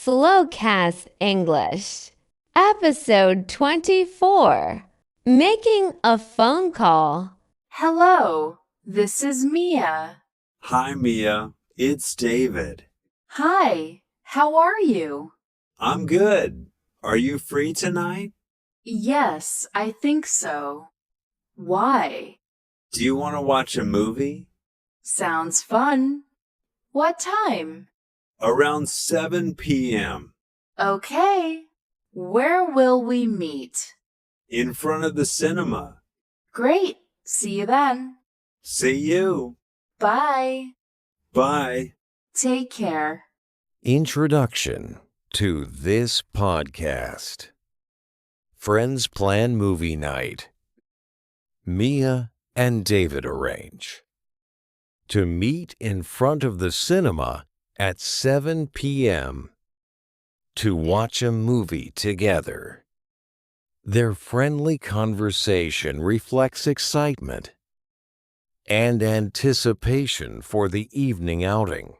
SlowCast English, Episode 24, Making a Phone Call. Hello, this is Mia. Hi, Mia. It's David. Hi, how are you? I'm good. Are you free tonight? Yes, I think so. Why? Do you want to watch a movie? Sounds fun. What time? Around 7 p.m. Okay. Where will we meet? in front of the cinema. Great. See you then. See you. Bye. Bye. Take care. Introduction to this podcast. Friends plan movie night. Mia and David arrange to meet in front of the cinema at 7 p.m. to watch a movie together. Their friendly conversation reflects excitement and anticipation for the evening outing.